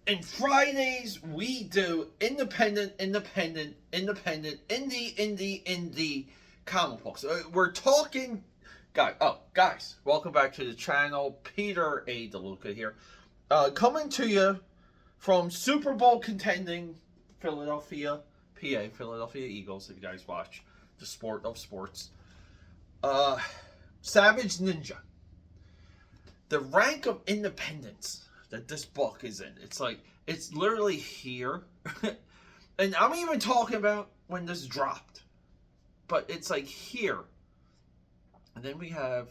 And Fridays we do independent, indie comic books. We're talking, guys, welcome back to the channel. Peter A. DeLuca here, coming to you from Super Bowl contending Philadelphia, PA, Philadelphia Eagles. If you guys watch the sport of sports, Savage Ninja. The rank of independence that this book is in. It's literally here. And I'm even talking about when this dropped. But it's like here. And then we have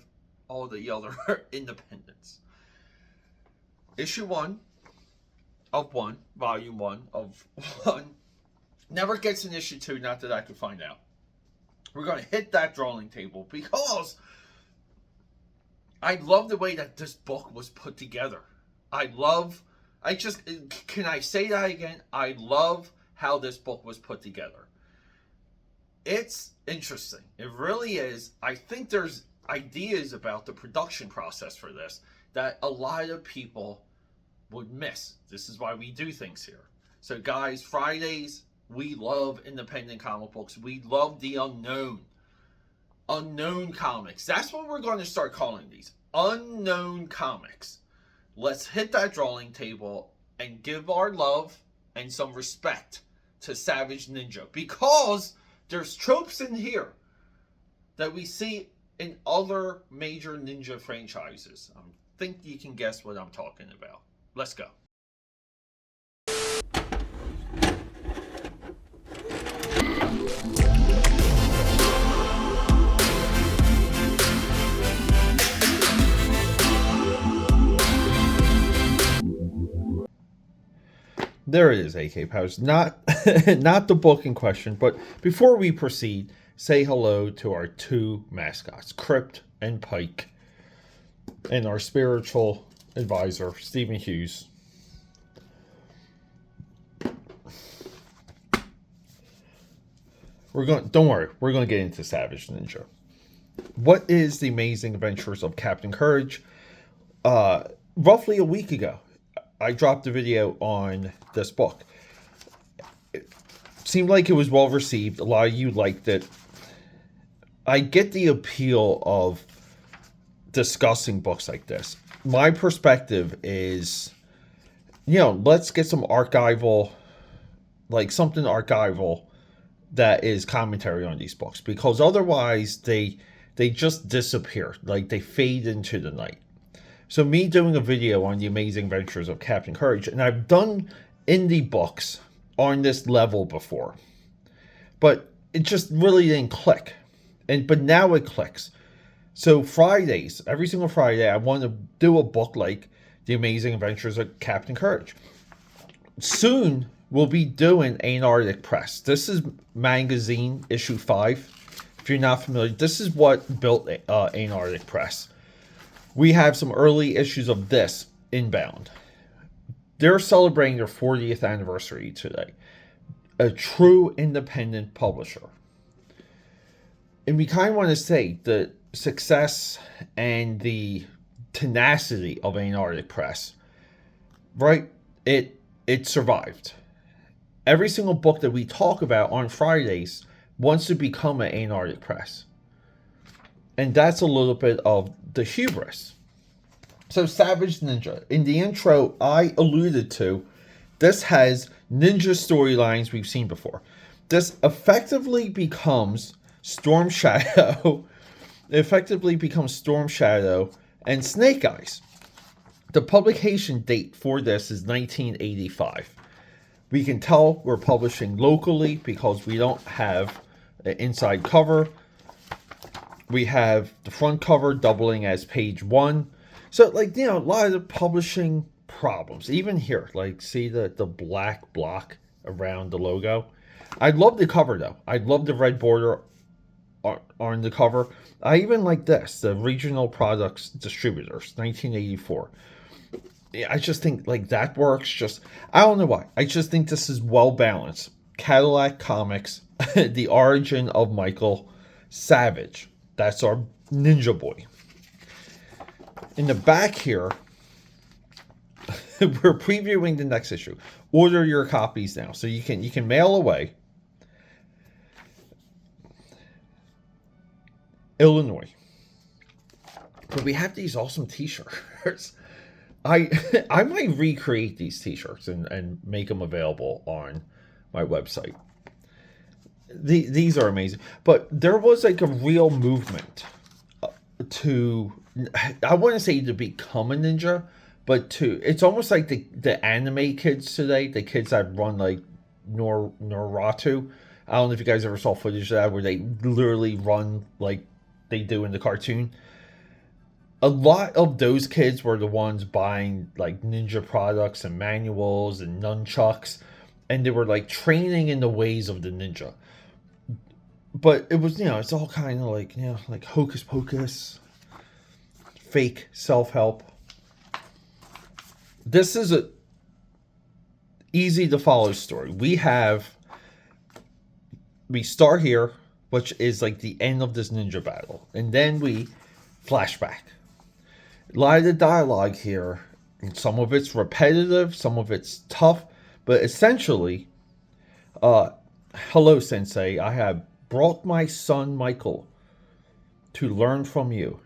all the other independents. Issue 1 of 1, volume 1 of 1. Never gets an issue 2, not that I could find out. We're going to hit that drawing table because I love the way that this book was put together. Can I say that again? I love how this book was put together. It's interesting. It really is. I think there's ideas about the production process for this that a lot of people would miss. This is why we do things here. So guys, Fridays, we love independent comic books. We love the unknown comics. That's what we're going to start calling these. Unknown comics. Let's hit that drawing table and give our love and some respect to Savage Ninja, because there's tropes in here that we see in other major ninja franchises. I think you can guess what I'm talking about. Let's go. There it is, AKAPAD. Not the book in question, but before we proceed, say hello to our two mascots, Crypt and Pike, and our spiritual advisor, Stephen Hughes. Don't worry, we're going to get into Savage Ninja. What is the Amazing Adventures of Captain Courage? Roughly a week ago, I dropped a video on this book. It seemed like it was well received. A lot of you liked it. I get the appeal of discussing books like this. My perspective is, let's get some archival, like something archival that is commentary on these books, because otherwise they just disappear, like they fade into the night. So me doing a video on the Amazing Adventures of Captain Courage, and I've done indie books on this level before, but it just really didn't click. But now it clicks. So Fridays, every single Friday, I want to do a book like The Amazing Adventures of Captain Courage. Soon we'll be doing Antarctic Press. This is magazine issue 5. If you're not familiar, this is what built Antarctic Press. We have some early issues of this inbound. They're celebrating their 40th anniversary today. A true independent publisher. And we kind of want to say the success and the tenacity of Antarctic Press, right? It survived. Every single book that we talk about on Fridays wants to become an Antarctic Press. And that's a little bit of the hubris. So Savage Ninja. In the intro, I alluded to, this has ninja storylines we've seen before. This effectively becomes Storm Shadow. And Snake Eyes. The publication date for this is 1985. We can tell we're publishing locally because we don't have an inside cover. We have the front cover doubling as page 1. So, a lot of the publishing problems. Even here, see the black block around the logo. I love the cover, though. I love the red border on the cover. I even like this, the Regional Products Distributors, 1984. I just think, that works. I don't know why. I just think this is well balanced. Cadillac Comics, the origin of Michael Savage. That's our ninja boy. In the back here, we're previewing the next issue. Order your copies now, so you can mail away. Illinois. But we have these awesome t-shirts. I I might recreate these t-shirts and make them available on my website. These are amazing. But there was like a real movement to, I wouldn't say to become a ninja, but it's almost like the anime kids today, the kids that run like Naruto. I don't know if you guys ever saw footage of that where they literally run like they do in the cartoon. A lot of those kids were the ones buying like ninja products and manuals and nunchucks, and they were like training in the ways of the ninja. But it was, it's all kind of like, like hocus pocus, fake self-help. This is a easy to follow story. We start here, which is like the end of this ninja battle, and then we flashback. A lot of the dialogue here, and some of it's repetitive, some of it's tough, but essentially, hello sensei, I have brought my son Michael to learn from you.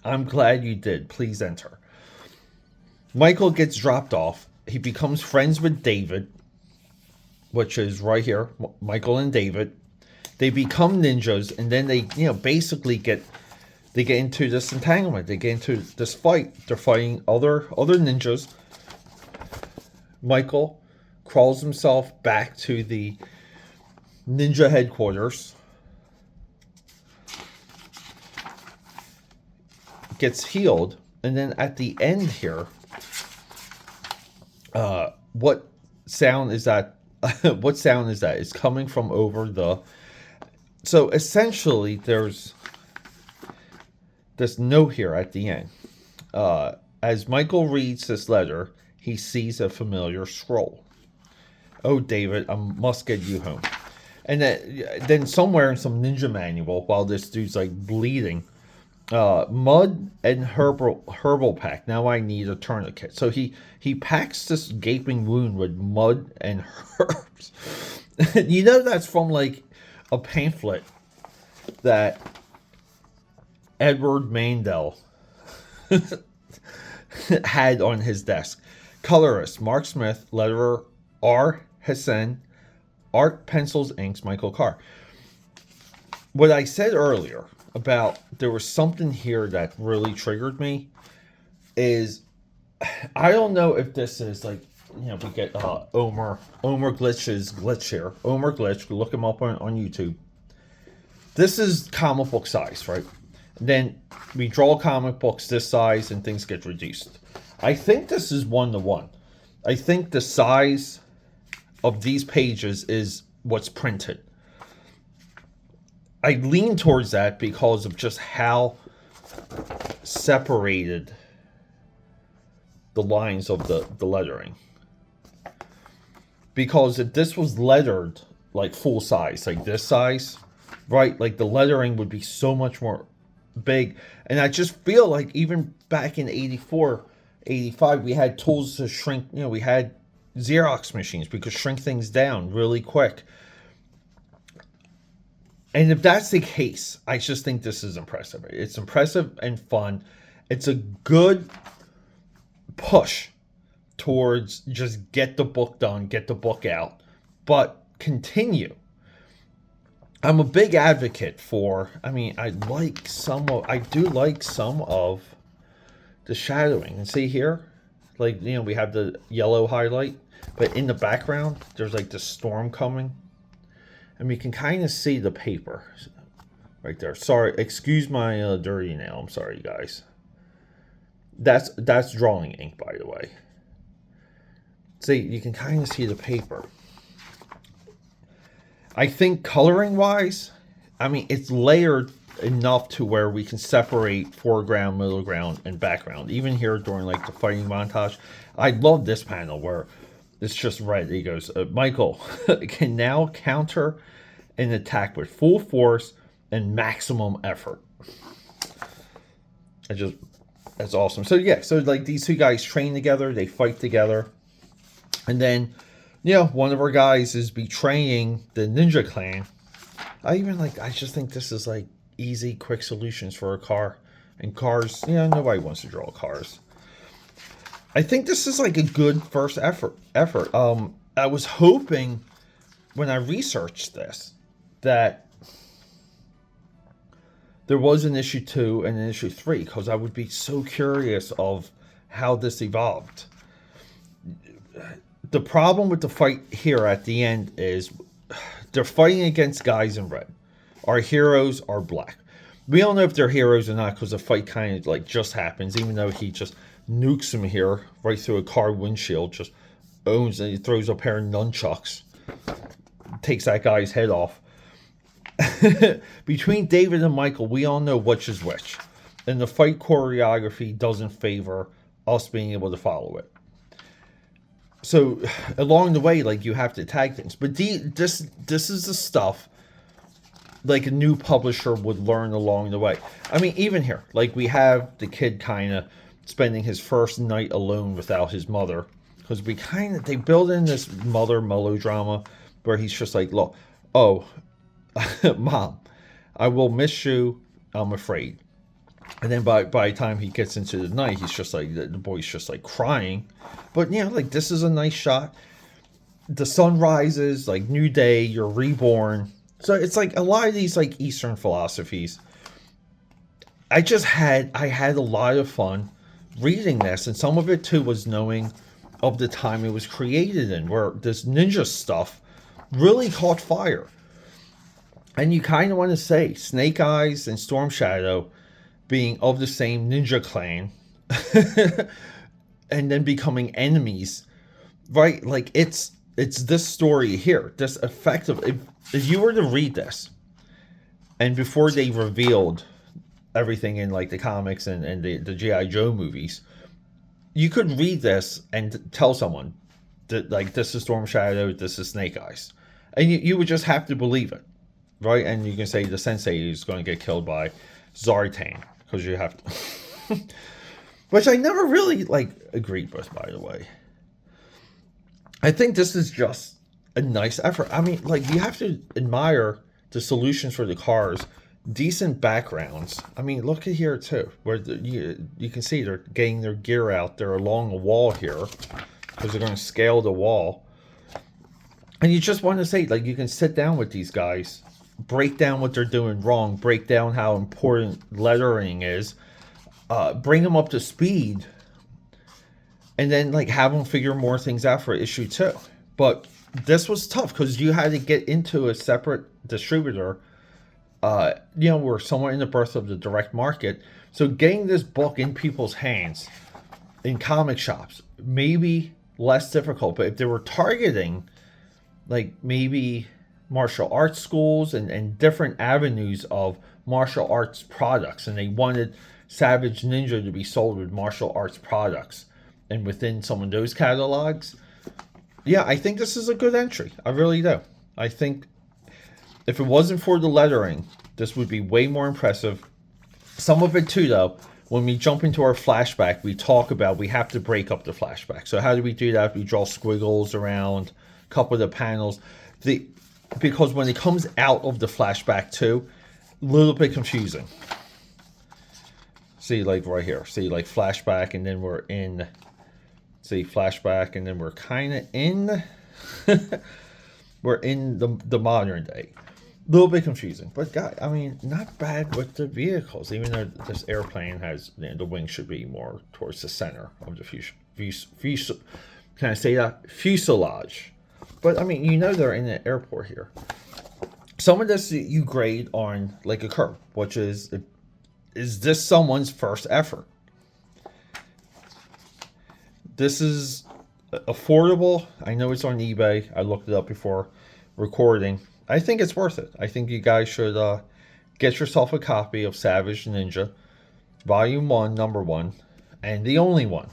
I'm glad you did. Please enter. Michael gets dropped off. He becomes friends with David, which is right here, Michael and David. They become ninjas, and then they, basically get into this entanglement. They get into this fight. They're fighting other ninjas. Michael crawls himself back to the ninja headquarters. Gets healed, and then at the end here, what sound is that? What sound is that? It's coming from over the. So essentially, there's this note here at the end. As Michael reads this letter, he sees a familiar scroll. Oh, David, I must get you home. And then somewhere in some ninja manual, while this dude's like bleeding, mud and herbal pack. Now I need a tourniquet. So he packs this gaping wound with mud and herbs. That's from like a pamphlet that Edward Mandel had on his desk. Colorist Mark Smith, letterer R. Hassan, art, pencils, inks, Michael Carr. What I said earlier about there was something here that really triggered me is, I don't know if this is like, we get Omer Glitch's glitch here. Omer Glitch, look him up on YouTube. This is comic book size, right? Then we draw comic books this size and things get reduced. I think this is 1-to-1. I think the size of these pages is what's printed. I lean towards that because of just how separated the lines of the lettering. Because if this was lettered like full size, like this size, right? Like the lettering would be so much more big. And I just feel like even back in 84, 85, we had tools to shrink, we had Xerox machines. We could shrink things down really quick. And if that's the case, I just think this is impressive. It's impressive and fun. It's a good push towards just get the book done, get the book out, but continue. I'm a big advocate for, I do like some of the shadowing. And see here, like, we have the yellow highlight, but in the background, there's like the storm coming. And we can kind of see the paper right there. Sorry, excuse my dirty nail. I'm sorry, guys. That's drawing ink, by the way. See, you can kind of see the paper. I think coloring-wise, it's layered enough to where we can separate foreground, middle ground, and background. Even here during like the fighting montage, I love this panel where it's just red. He goes, Michael can now counter an attack with full force and maximum effort. I just That's awesome. So yeah, so like these two guys train together, they fight together, and then one of our guys is betraying the ninja clan. I just think this is like easy, quick solutions for a car. And cars, nobody wants to draw cars. I think this is like a good first effort. I was hoping when I researched this that there was an issue 2 and an issue 3, because I would be so curious of how this evolved. The problem with the fight here at the end is they're fighting against guys in red. Our heroes are black. We don't know if they're heroes or not, because the fight kind of like just happens, even though he just nukes him here right through a car windshield, just owns and he throws a pair of nunchucks, takes that guy's head off. Between David and Michael, we all know which is which, and the fight choreography doesn't favor us being able to follow it. So along the way, like, you have to tag things, but this is the stuff like a new publisher would learn along the way. I mean, even here, like, we have the kid kind of spending his first night alone without his mother, because they build in this mother melodrama where he's just like, look, oh, Mom, I will miss you, I'm afraid. And then by the time he gets into the night, he's just like, the boy's just like crying. But like, this is a nice shot. The sun rises, like, new day, you're reborn. So it's like a lot of these like Eastern philosophies. I had a lot of fun reading this, and some of it too was knowing of the time it was created in, where this ninja stuff really caught fire. And you kind of want to say Snake Eyes and Storm Shadow being of the same ninja clan and then becoming enemies, right? Like, it's this story here, this effective. If you were to read this, and before they revealed everything in like the comics and the G.I. Joe movies, you could read this and tell someone that, like, this is Storm Shadow, this is Snake Eyes, and you would just have to believe it, right? And you can say the sensei is going to get killed by Zartan, because you have to. Which I never really like agreed with, by the way. I think this is just a nice effort. I mean, like, you have to admire the solutions for the cars, decent backgrounds. I mean, look at here too, where you can see they're getting their gear out. They're along a wall here because they're going to scale the wall. And you just want to say, like, you can sit down with these guys, break down what they're doing wrong, break down how important lettering is, bring them up to speed, and then like have them figure more things out for issue 2. But this was tough because you had to get into a separate distributor. We're somewhere in the birth of the direct market. So getting this book in people's hands in comic shops, maybe less difficult. But if they were targeting like maybe martial arts schools and different avenues of martial arts products, and they wanted Savage Ninja to be sold with martial arts products and within some of those catalogs, yeah, I think this is a good entry. I really do. I think if it wasn't for the lettering, this would be way more impressive. Some of it too, though, when we jump into our flashback, we talk about we have to break up the flashback. So how do we do that? We draw squiggles around a couple of the panels. Because when it comes out of the flashback too, a little bit confusing. See, like right here. See, like flashback, and then we're in. See, flashback, and then we're kind of in. We're in the modern day. A little bit confusing, but God, I mean, not bad with the vehicles. Even though this airplane has, the wing should be more towards the center of the can I say that? Fuselage. But I mean, they're in the airport here. Some of this you grade on like a curve, which is this someone's first effort? This is affordable. I know it's on eBay. I looked it up before recording. I think it's worth it. I think you guys should get yourself a copy of Savage Ninja, Volume 1, Number 1, and the only one.